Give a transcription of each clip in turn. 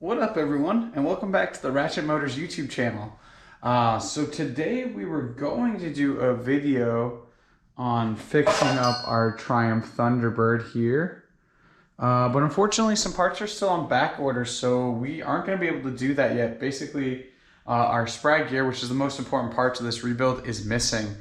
What up everyone, and welcome back to the Ratchet Motors YouTube channel. So today we were going to do a video on fixing up our Triumph Thunderbird here. But unfortunately some parts are still on back order, so we aren't going to be able to do that yet. Basically, our sprag gear, which is the most important part to this rebuild, is missing.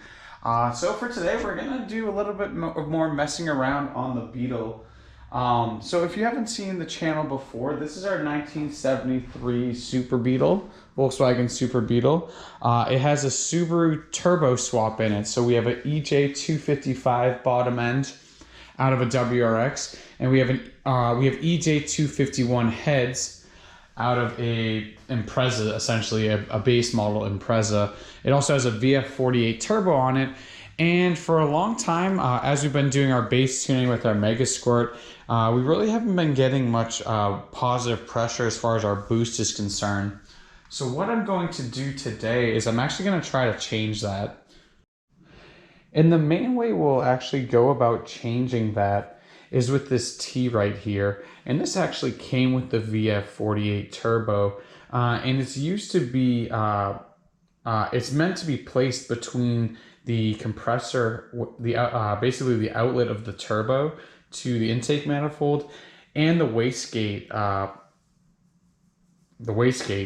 So for today we're going to do a little bit more messing around on the Beetle. So if you haven't seen the channel before, this is our 1973 Super Beetle, Volkswagen Super Beetle. It has a Subaru turbo swap in it. So we have an EJ255 bottom end out of a WRX, and we have EJ251 heads out of a Impreza, essentially a base model Impreza. It also has a VF48 turbo on it. And for a long time, as we've been doing our base tuning with our Mega Squirt, we really haven't been getting much positive pressure as far as our boost is concerned. So what I'm going to do today is I'm actually going to try to change that. And the main way we'll actually go about changing that is with this T right here. And this actually came with the VF48 turbo. And it's used to be, it's meant to be placed between the compressor, basically the outlet of the turbo to the intake manifold, and the wastegate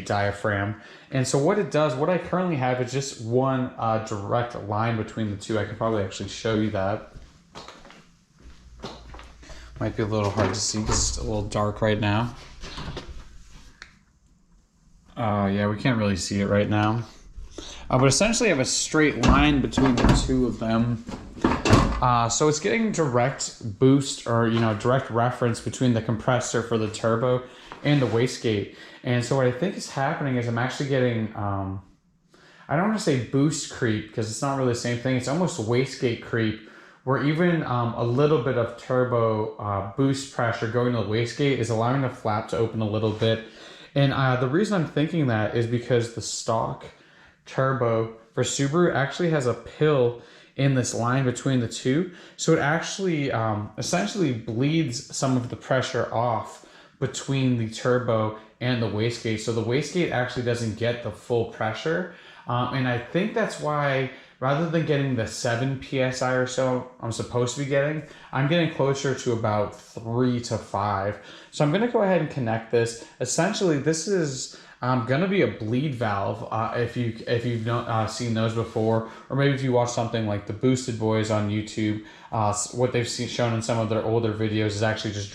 diaphragm. And so what it does, what I currently have is just one direct line between the two. I can probably actually show you that. Might be a little hard to see because it's a little dark right now. Yeah, we can't really see it right now. But essentially I have a straight line between the two of them. So it's getting direct boost, or direct reference between the compressor for the turbo and the wastegate. And so what I think is happening is I'm actually getting, I don't want to say boost creep because it's not really the same thing. It's almost wastegate creep, where even a little bit of turbo boost pressure going to the wastegate is allowing the flap to open a little bit. And the reason I'm thinking that is because the stock turbo for Subaru actually has a pill in this line between the two, so it actually essentially bleeds some of the pressure off between the turbo and the wastegate, so the wastegate actually doesn't get the full pressure. And I think that's why, rather than getting the 7 psi or so I'm supposed to be getting, I'm getting closer to about 3 to 5. So I'm going to go ahead and connect this. Essentially, this is going to be a bleed valve, if you've seen those before, or maybe if you watch something like the Boosted Boys on YouTube. What they've shown in some of their older videos is actually just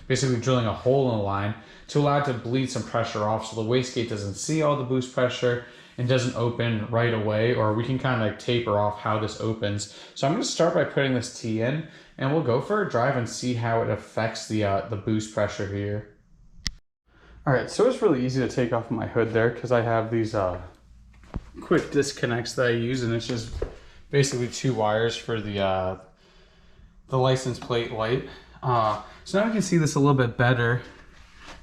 basically drilling a hole in the line to allow it to bleed some pressure off, so the wastegate doesn't see all the boost pressure and doesn't open right away, or we can kind of like taper off how this opens. So I'm going to start by putting this T in, and we'll go for a drive and see how it affects the boost pressure here. Alright, so it's really easy to take off my hood there because I have these quick disconnects that I use, and it's just basically 2 wires for the license plate light. So now we can see this a little bit better,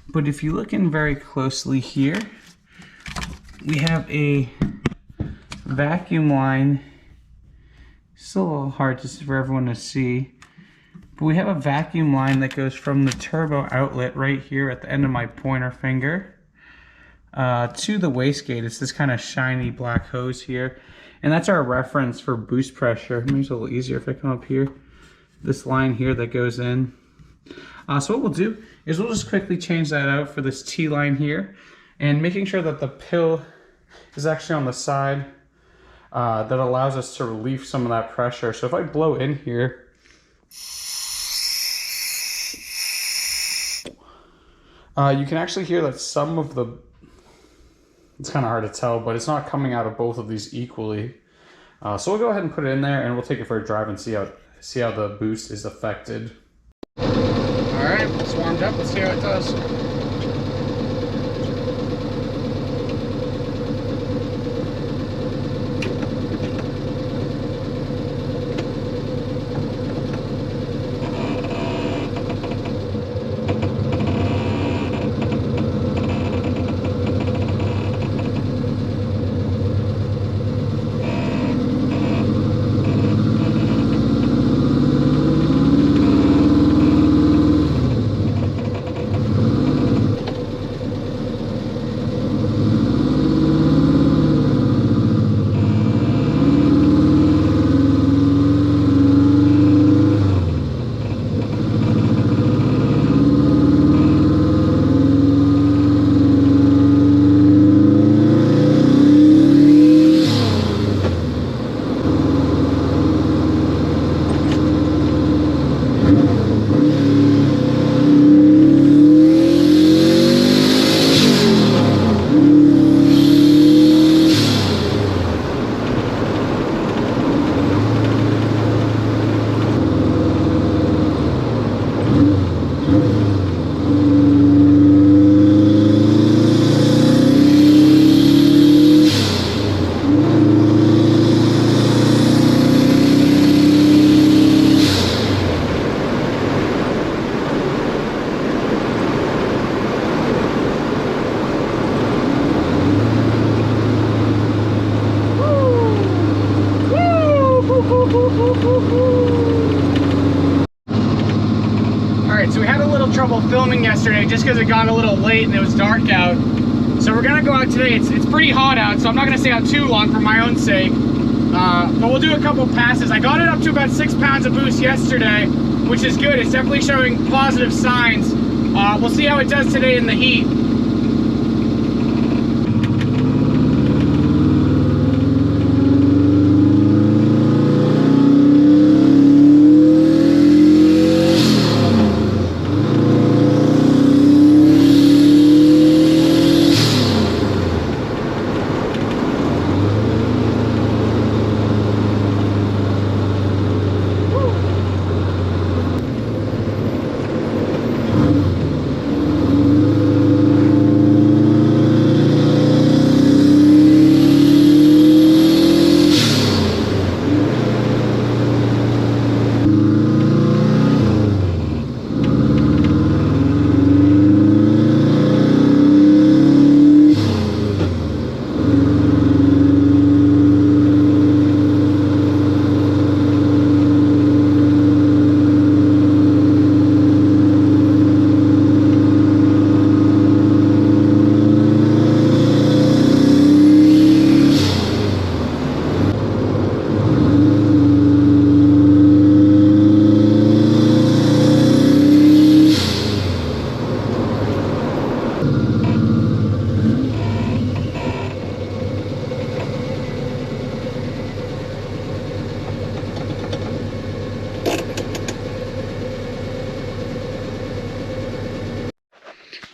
but if you look in very closely here, we have a vacuum line. It's a little hard for everyone to see. But we have a vacuum line that goes from the turbo outlet right here at the end of my pointer finger to the wastegate. It's this kind of shiny black hose here. And that's our reference for boost pressure. Maybe it's a little easier if I come up here. This line here that goes in. So what we'll do is we'll just quickly change that out for this T line here. And making sure that the pill is actually on the side that allows us to relieve some of that pressure. So if I blow in here, you can actually hear that some of the, it's kind of hard to tell, but it's not coming out of both of these equally. So we'll go ahead and put it in there, and we'll take it for a drive and see how the boost is affected. All right, it's warmed up. Let's see how it does. yesterday just because it got a little late and it was dark out. So we're gonna go out today. It's pretty hot out, so I'm not gonna stay out too long for my own sake. But we'll do a couple passes. I got it up to about 6 pounds of boost yesterday, which is good. It's definitely showing positive signs. We'll see how it does today in the heat.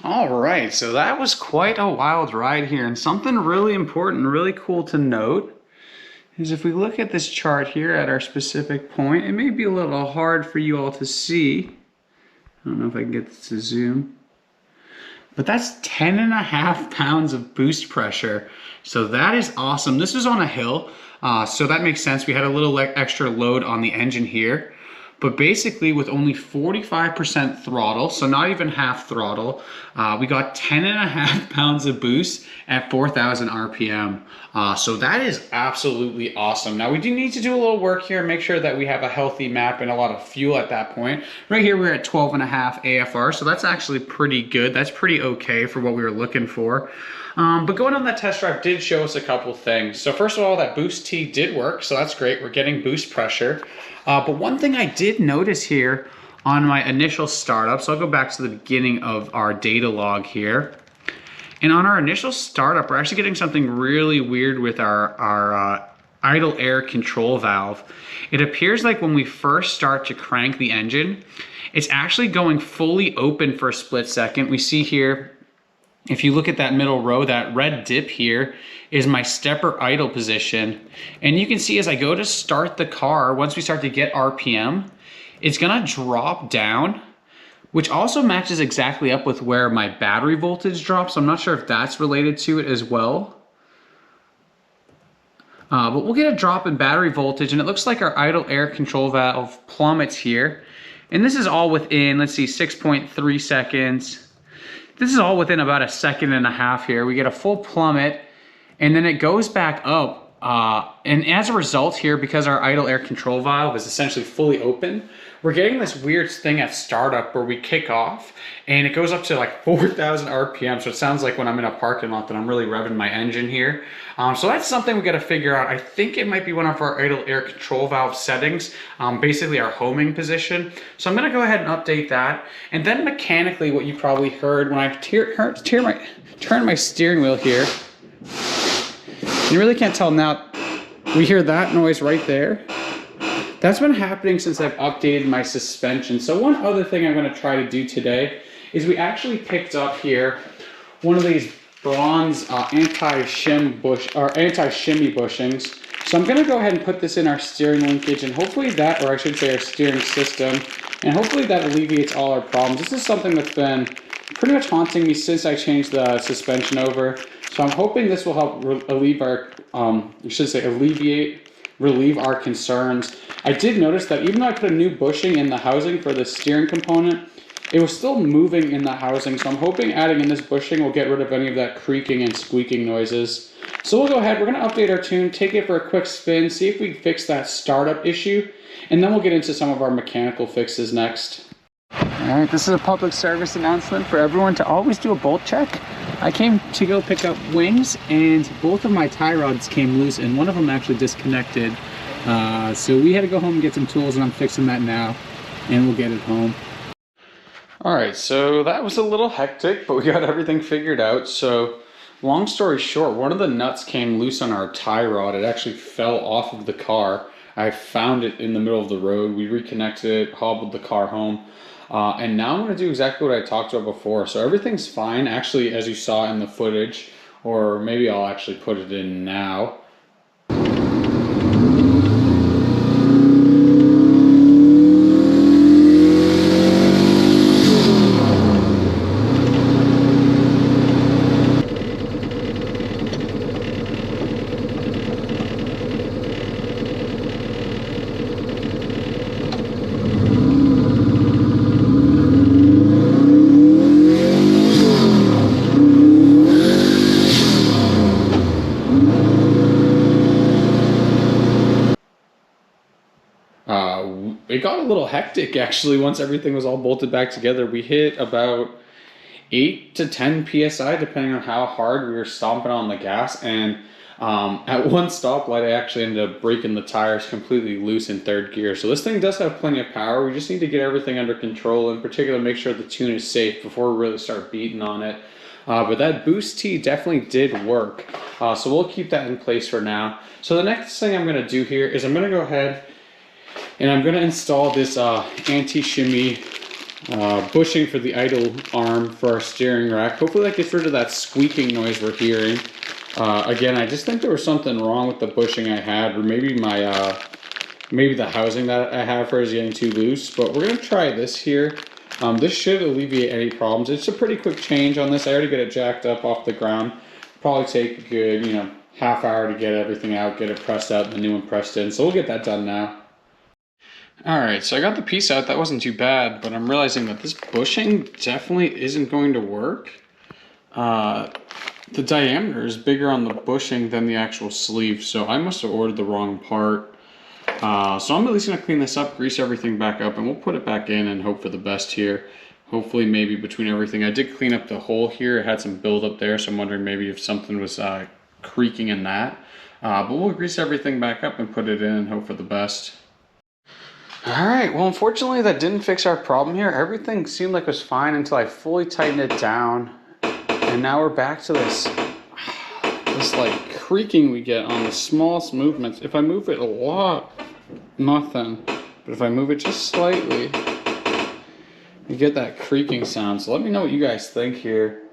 All right, so that was quite a wild ride here, and something really important, really cool to note is if we look at this chart here at our specific point, it may be a little hard for you all to see. I don't know if I can get this to zoom, but that's 10.5 pounds of boost pressure. So that is awesome. This is on a hill, so that makes sense. We had a little extra load on the engine here. But basically with only 45% throttle, so not even half throttle, we got 10.5 pounds of boost at 4,000 RPM. So that is absolutely awesome. Now we do need to do a little work here and make sure that we have a healthy map and a lot of fuel at that point. Right here we're at 12.5 AFR, so that's actually pretty good. That's pretty okay for what we were looking for. But going on that test drive did show us a couple things. So first of all, that boost T did work, so that's great. We're getting boost pressure. But one thing I did notice here on my initial startup, so I'll go back to the beginning of our data log here. And on our initial startup, we're actually getting something really weird with our idle air control valve. It appears like when we first start to crank the engine, it's actually going fully open for a split second. We see here, if you look at that middle row, that red dip here is my stepper idle position. And you can see as I go to start the car, once we start to get RPM, it's gonna drop down, which also matches exactly up with where my battery voltage drops. So I'm not sure if that's related to it as well. But we'll get a drop in battery voltage, and it looks like our idle air control valve plummets here. And this is all within, let's see, 6.3 seconds. This is all within about 1.5 seconds here. We get a full plummet, and then it goes back up. And as a result here, because our idle air control valve is essentially fully open, we're getting this weird thing at startup where we kick off and it goes up to like 4,000 RPM. So it sounds like when I'm in a parking lot that I'm really revving my engine here. So that's something we got to figure out. I think it might be one of our idle air control valve settings, basically our homing position. So I'm going to go ahead and update that. And then mechanically, what you probably heard when I turn my steering wheel here, you really can't tell now, we hear that noise right there. That's been happening since I've updated my suspension. So one other thing I'm going to try to do today is we actually picked up here one of these bronze anti-shimmy bushings. So I'm going to go ahead and put this in our steering linkage, and hopefully that, or I should say our steering system, and hopefully that alleviates all our problems. This is something that's been pretty much haunting me since I changed the suspension over. So I'm hoping this will help relieve our concerns. I did notice that even though I put a new bushing in the housing for the steering component, it was still moving in the housing. So I'm hoping adding in this bushing will get rid of any of that creaking and squeaking noises. So we'll go ahead, we're gonna update our tune, take it for a quick spin, see if we can fix that startup issue, and then we'll get into some of our mechanical fixes next. All Alright, this is a public service announcement for everyone to always do a bolt check. I came to go pick up wings and both of my tie rods came loose and one of them actually disconnected. So we had to go home and get some tools and I'm fixing that now and we'll get it home. Alright, so that was a little hectic, but we got everything figured out. So long story short, one of the nuts came loose on our tie rod. It actually fell off of the car. I found it in the middle of the road. We reconnected it, hobbled the car home. And now I'm going to do exactly what I talked about before. So everything's fine. Actually, as you saw in the footage, or maybe I'll actually put it in now. It got a little hectic actually once everything was all bolted back together. We hit about 8 to 10 psi depending on how hard we were stomping on the gas, and at one stoplight I actually ended up breaking the tires completely loose in third gear. So this thing does have plenty of power. We just need to get everything under control, in particular make sure the tune is safe before we really start beating on it. But that boost tee definitely did work, so we'll keep that in place for now. So the next thing I'm going to do here is I'm going to go ahead and I'm going to install this anti-shimmy bushing for the idle arm for our steering rack. Hopefully that gets rid of that squeaking noise we're hearing. Again, I just think there was something wrong with the bushing I had, or maybe my maybe the housing that I have for it is getting too loose. But we're going to try this here. This should alleviate any problems. It's a pretty quick change on this. I already got it jacked up off the ground. Probably take a good, half hour to get everything out, get it pressed out, and the new one pressed in. So we'll get that done now. Alright, so I got the piece out. That wasn't too bad, but I'm realizing that this bushing definitely isn't going to work. The diameter is bigger on the bushing than the actual sleeve, so I must have ordered the wrong part. So I'm at least going to clean this up, grease everything back up, and we'll put it back in and hope for the best here. Hopefully maybe between everything. I did clean up the hole here. It had some buildup there, so I'm wondering maybe if something was creaking in that. But we'll grease everything back up and put it in and hope for the best. Alright, well unfortunately that didn't fix our problem here. Everything seemed like it was fine until I fully tightened it down. And now we're back to this like creaking we get on the smallest movements. If I move it a lot, nothing. But if I move it just slightly, you get that creaking sound. So let me know what you guys think here.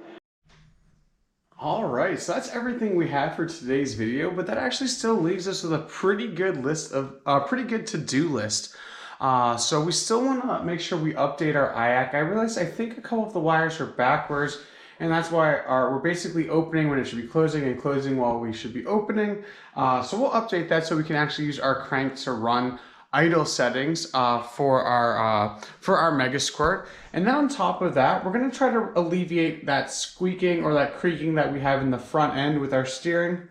Alright, so that's everything we have for today's video, but that actually still leaves us with a pretty good list of pretty good to-do list. So we still want to make sure we update our IAC. I realized I think a couple of the wires are backwards, and that's why we're basically opening when it should be closing and closing while we should be opening. So we'll update that so we can actually use our crank to run idle settings for our Mega Squirt. And then on top of that, we're going to try to alleviate that squeaking or that creaking that we have in the front end with our steering.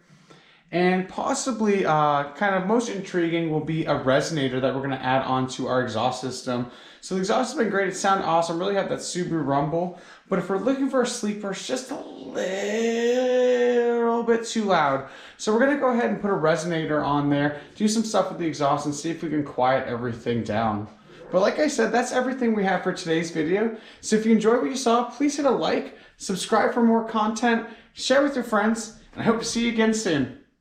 And possibly, kind of most intriguing will be a resonator that we're going to add onto our exhaust system. So the exhaust has been great. It sounded awesome. Really have that Subaru rumble. But if we're looking for a sleeper, it's just a little bit too loud. So we're going to go ahead and put a resonator on there, do some stuff with the exhaust, and see if we can quiet everything down. But like I said, that's everything we have for today's video. So if you enjoyed what you saw, please hit a like, subscribe for more content, share with your friends, and I hope to see you again soon.